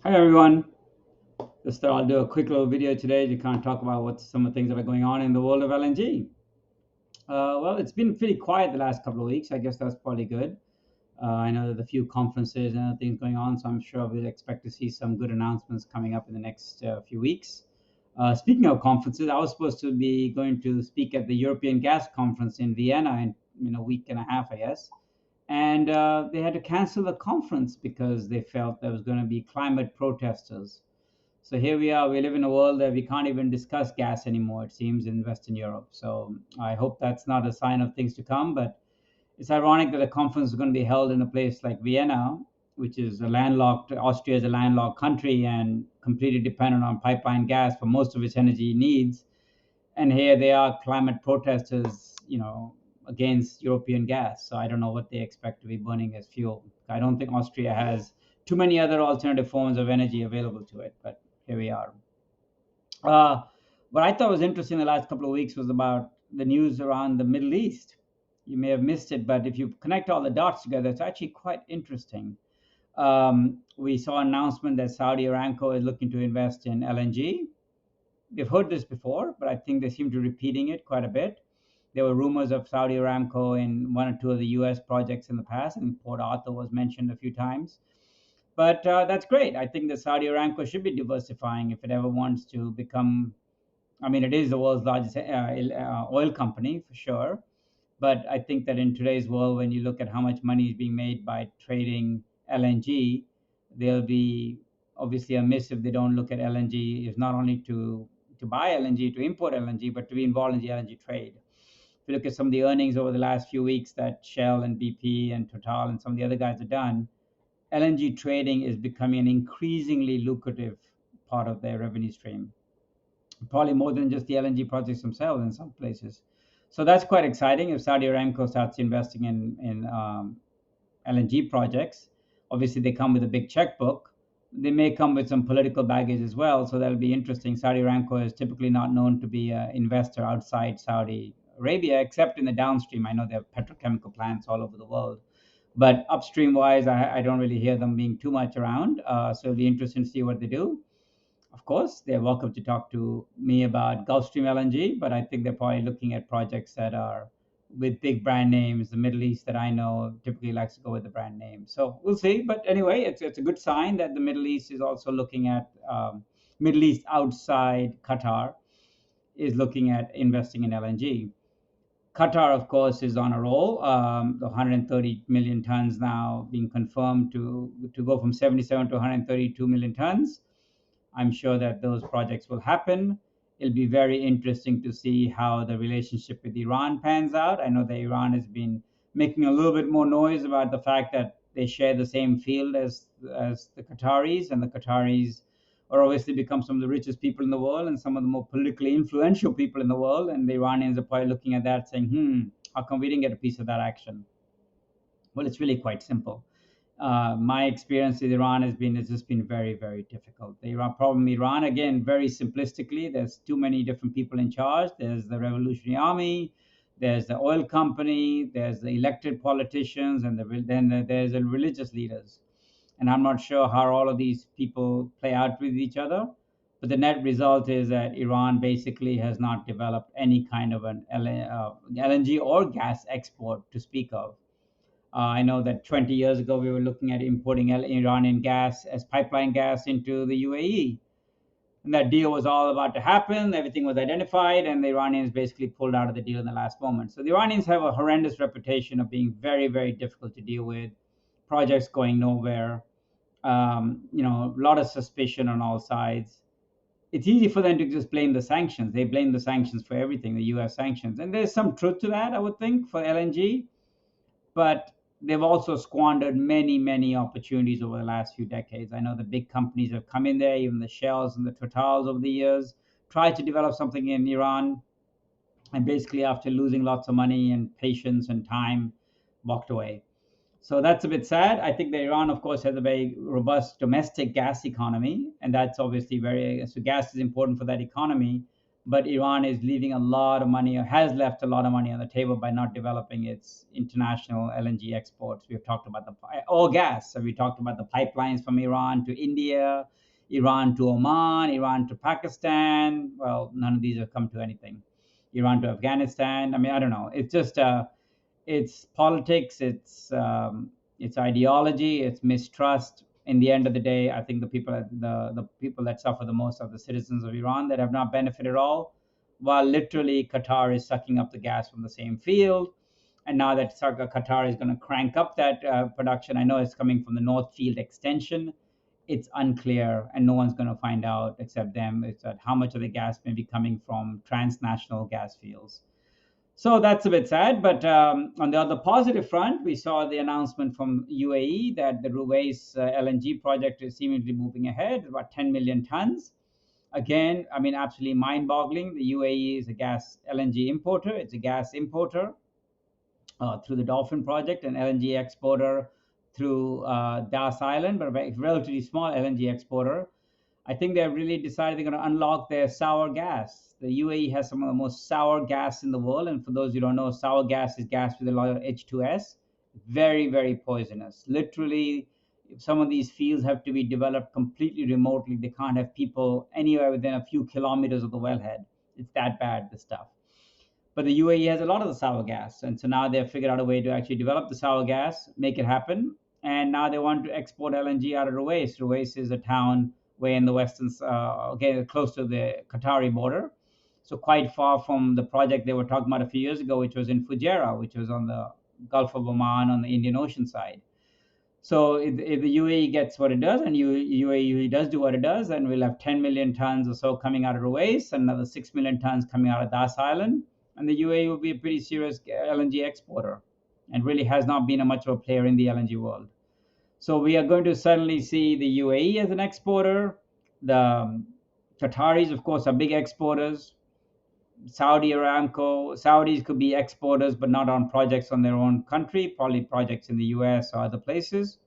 Hi everyone. Just thought I'll do a quick little video today to kind of talk about what some of the things that are going on in the world of LNG. Well, it's been pretty quiet the last couple of weeks. I guess that's probably good. I know that a few conferences and other things going on, so I'm sure we'll expect to see some good announcements coming up in the next few weeks. Speaking of conferences, I was supposed to be going to speak at the European Gas Conference in Vienna in a week and a half, I guess. And they had to cancel the conference because they felt there was going to be climate protesters. So here we are. We live in a world that we can't even discuss gas anymore, it seems, in Western Europe. So I hope that's not a sign of things to come. But it's ironic that a conference is going to be held in a place like Vienna, which is a landlocked, Austria is a landlocked country and completely dependent on pipeline gas for most of its energy needs. And here they are, climate protesters, against European gas. So I don't know what they expect to be burning as fuel. I don't think Austria has too many other alternative forms of energy available to it, but here we are. Uh, what I thought was interesting the last couple of weeks was about the news around the Middle East. You may have missed it, but if you connect all the dots together, it's actually quite interesting. We saw an announcement that Saudi Aramco is looking to invest in LNG. We've heard this before, but I think they seem to be repeating it quite a bit. There were rumors of Saudi Aramco in one or two of the US projects in the past, and Port Arthur was mentioned a few times. But that's great. I think that Saudi Aramco should be diversifying if it ever wants to become. I mean, it is the world's largest oil company for sure. But I think that in today's world, when you look at how much money is being made by trading LNG, they'll be obviously amiss if they don't look at LNG is not only to buy LNG, to import LNG, but to be involved in the LNG trade. If you look at some of the earnings over the last few weeks that Shell and BP and Total and some of the other guys have done, LNG trading is becoming an increasingly lucrative part of their revenue stream, probably more than just the LNG projects themselves in some places. So that's quite exciting if Saudi Aramco starts investing in LNG projects. Obviously, they come with a big checkbook. They may come with some political baggage as well, so that'll be interesting. Saudi Aramco is typically not known to be an investor outside Saudi Arabia, except in the downstream. I know they have petrochemical plants all over the world, but upstream wise, I don't really hear them being too much around. So it'll be interesting to see what they do. Of course, they're welcome to talk to me about Gulfstream LNG, but I think they're probably looking at projects that are with big brand names. The Middle East that I know typically likes to go with the brand name. So we'll see. But anyway, it's a good sign that the Middle East is also looking at Middle East outside Qatar is looking at investing in LNG. Qatar, of course, is on a roll. The 130 million tons now being confirmed to go from 77 to 132 million tons. I'm sure that those projects will happen. It'll be very interesting to see how the relationship with Iran pans out. I know that Iran has been making a little bit more noise about the fact that they share the same field as the Qataris, and the Qataris are obviously become some of the richest people in the world and some of the more politically influential people in the world. And the Iranians are probably looking at that saying, how come we didn't get a piece of that action? Well, it's really quite simple. My experience with Iran has just been very, very difficult. The Iran problem, Iran, again, very simplistically, there's too many different people in charge. There's the Revolutionary Army, there's the oil company, there's the elected politicians, and then there's the religious leaders. And I'm not sure how all of these people play out with each other. But the net result is that Iran basically has not developed any kind of an LNG or gas export to speak of. I know that 20 years ago we were looking at importing Iranian gas as pipeline gas into the UAE. And that deal was all about to happen. Everything was identified, and the Iranians basically pulled out of the deal in the last moment. So the Iranians have a horrendous reputation of being very, very difficult to deal with, projects going nowhere, a lot of suspicion on all sides. It's easy for them to just blame the sanctions. They blame the sanctions for everything, the US sanctions. And there's some truth to that, I would think, for LNG, but they've also squandered many, many opportunities over the last few decades. I know the big companies have come in there, even the Shells and the Totals over the years, tried to develop something in Iran, and basically, after losing lots of money and patience and time, walked away. So that's a bit sad. I think that Iran, of course, has a very robust domestic gas economy, and that's obviously so gas is important for that economy. but Iran is leaving a lot of money, or has left a lot of money on the table by not developing its international LNG exports. We've talked about or gas. So we talked about the pipelines from Iran to India, Iran to Oman, Iran to Pakistan. Well, none of these have come to anything. Iran to Afghanistan. I mean, I don't know. It's just it's politics, it's ideology, it's mistrust. In the end of the day, I think the people that suffer the most are the citizens of Iran that have not benefited at all, while literally Qatar is sucking up the gas from the same field. And now that Qatar is going to crank up that production, I know it's coming from the North Field extension. It's unclear, and no one's going to find out except them. It's that how much of the gas may be coming from transnational gas fields. So that's a bit sad. But on the other positive front, we saw the announcement from UAE that the Ruwais LNG project is seemingly moving ahead, about 10 million tons. Again, I mean, absolutely mind boggling. The UAE is a gas LNG importer, it's a gas importer through the Dolphin project, an LNG exporter through Das Island, but a relatively small LNG exporter. I think they've really decided they're going to unlock their sour gas. The UAE has some of the most sour gas in the world. And for those who don't know, sour gas is gas with a lot of H2S. Very, very poisonous. Literally, if some of these fields have to be developed completely remotely, they can't have people anywhere within a few kilometers of the wellhead. It's that bad, the stuff. But the UAE has a lot of the sour gas. And so now they've figured out a way to actually develop the sour gas, make it happen. And now they want to export LNG out of Ruwais. Ruwais is a town way in the western, okay, close to the Qatari border. So quite far from the project they were talking about a few years ago, which was in Fujairah, which was on the Gulf of Oman on the Indian Ocean side. So if the UAE gets what it does, and UAE does do what it does, then we'll have 10 million tons or so coming out of Ruwais, and another 6 million tons coming out of Das Island. And the UAE will be a pretty serious LNG exporter, and really has not been a much of a player in the LNG world. So we are going to suddenly see the UAE as an exporter. The Qataris, of course, are big exporters. Saudi Aramco, Saudis could be exporters, but not on projects on their own country, probably projects in the US or other places.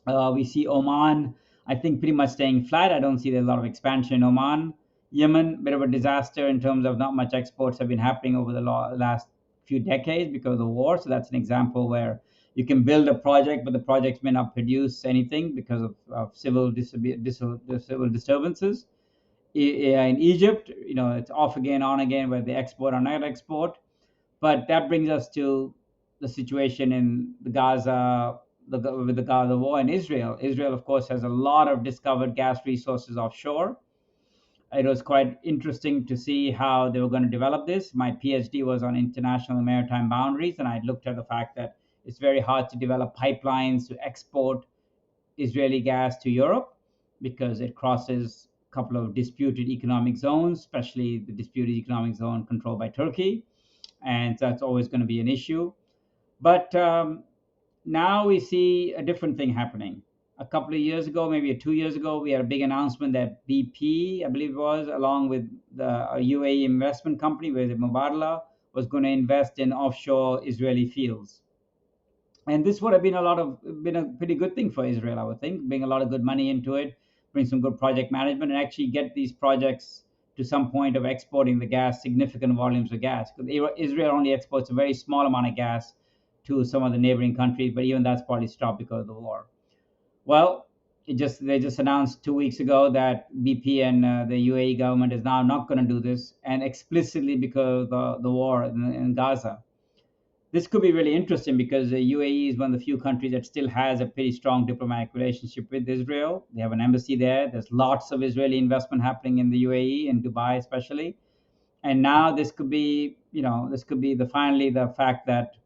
We see Oman, I think, pretty much staying flat. I don't see there's a lot of expansion in Oman. Yemen, bit of a disaster in terms of not much exports have been happening over the last few decades because of the war. So that's an example where you can build a project, but the projects may not produce anything because of civil disturbances. In Egypt, it's off again, on again, where they export or not export. But that brings us to the situation in the Gaza, with the Gaza war, and Israel. Israel, of course, has a lot of discovered gas resources offshore. It was quite interesting to see how they were going to develop this. My PhD was on international maritime boundaries, and I looked at the fact that it's very hard to develop pipelines to export Israeli gas to Europe because it crosses a couple of disputed economic zones, especially the disputed economic zone controlled by Turkey. And that's always going to be an issue. But now we see a different thing happening. A couple of years ago, maybe 2 years ago, we had a big announcement that BP, I believe it was, along with the UAE investment company, where Mubadala, was going to invest in offshore Israeli fields. And this would have been a pretty good thing for Israel, I would think, bring a lot of good money into it, bring some good project management, and actually get these projects to some point of exporting the gas, significant volumes of gas. Because Israel only exports a very small amount of gas to some of the neighboring countries, but even that's probably stopped because of the war. Well, they just announced 2 weeks ago that BP and the UAE government is now not going to do this, and explicitly because of the war in Gaza. This could be really interesting because the UAE is one of the few countries that still has a pretty strong diplomatic relationship with Israel. They have an embassy there. There's lots of Israeli investment happening in the UAE, in Dubai especially. And now this could be, finally the fact that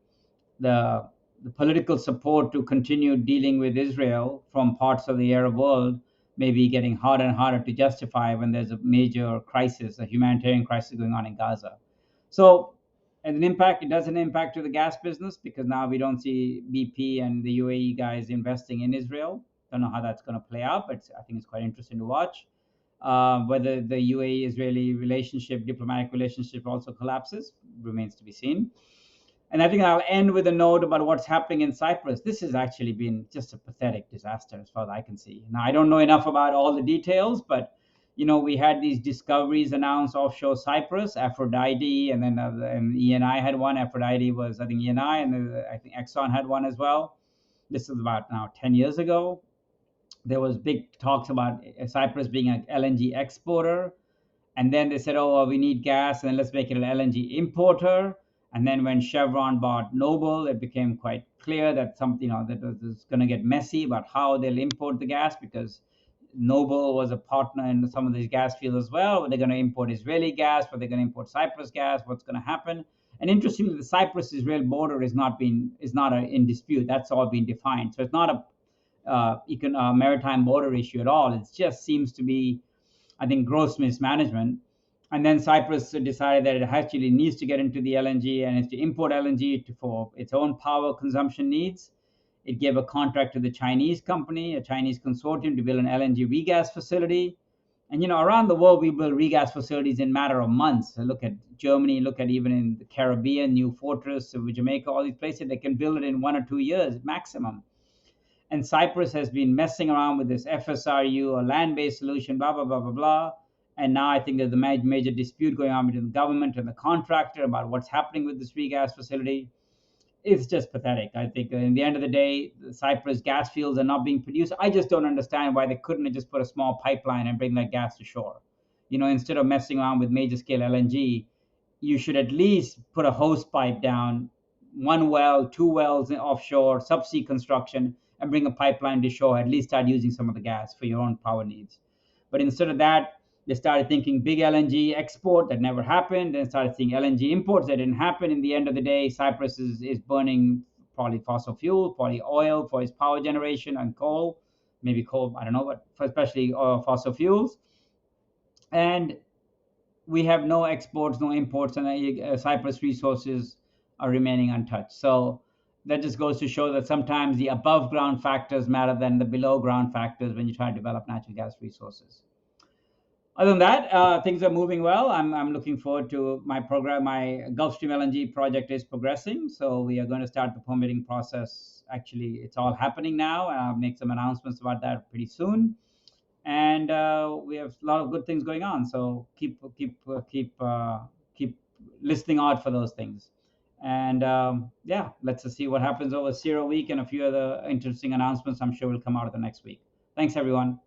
the the political support to continue dealing with Israel from parts of the Arab world may be getting harder and harder to justify when there's a major crisis, a humanitarian crisis going on in Gaza. So, as an impact, it does an impact to the gas business because now we don't see BP and the UAE guys investing in Israel. Don't know how that's going to play out, but I think it's quite interesting to watch. Whether the UAE-Israeli relationship, diplomatic relationship, also collapses remains to be seen. And I think I'll end with a note about what's happening in Cyprus. This has actually been just a pathetic disaster as far as I can see. Now, I don't know enough about all the details, but We had these discoveries announced offshore Cyprus, Aphrodite, and then and ENI had one. Aphrodite was, I think, ENI, and I think Exxon had one as well. This is about now 10 years ago. There was big talks about Cyprus being an LNG exporter, and then they said, oh, well, we need gas, and then let's make it an LNG importer. And then when Chevron bought Noble, it became quite clear that something, that was going to get messy about how they'll import the gas, because Noble was a partner in some of these gas fields as well. They're going to import Israeli gas, but they're going to import Cyprus gas. What's going to happen? And interestingly, the Cyprus-Israel border is not in dispute. That's all been defined. So it's not a maritime border issue at all. It just seems to be, I think, gross mismanagement. And then Cyprus decided that it actually needs to get into the LNG and it's to import LNG for its own power consumption needs. It gave a contract to the Chinese company, a Chinese consortium, to build an LNG regas facility. And around the world, we build regas facilities in a matter of months. So look at Germany, look at even in the Caribbean, New Fortress, Jamaica, all these places, they can build it in 1 or 2 years maximum. And Cyprus has been messing around with this FSRU, a land-based solution, blah, blah, blah, blah, blah. And now I think there's a major dispute going on between the government and the contractor about what's happening with this regas facility. It's just pathetic. I think in the end of the day, the Cyprus gas fields are not being produced. I just don't understand why they couldn't have just put a small pipeline and bring that gas to shore. Instead of messing around with major scale LNG, you should at least put a hose pipe down, one well, two wells offshore, subsea construction, and bring a pipeline to shore. At least start using some of the gas for your own power needs. But instead of that, they started thinking big LNG export. That never happened. Then started seeing LNG imports. That didn't happen. In the end of the day, Cyprus is burning probably fossil fuel, probably oil for its power generation, and coal, maybe coal, I don't know, but especially oil, fossil fuels. And we have no exports, no imports, and Cyprus resources are remaining untouched. So that just goes to show that sometimes the above ground factors matter than the below ground factors when you try to develop natural gas resources. Other than that, things are moving well. I'm looking forward to my program. My Gulf Stream LNG project is progressing. So we are going to start the permitting process. Actually, it's all happening now. I'll make some announcements about that pretty soon. And we have a lot of good things going on. So keep listening out for those things. And yeah, let's just see what happens over Zero Week, and a few other interesting announcements I'm sure will come out of the next week. Thanks, everyone.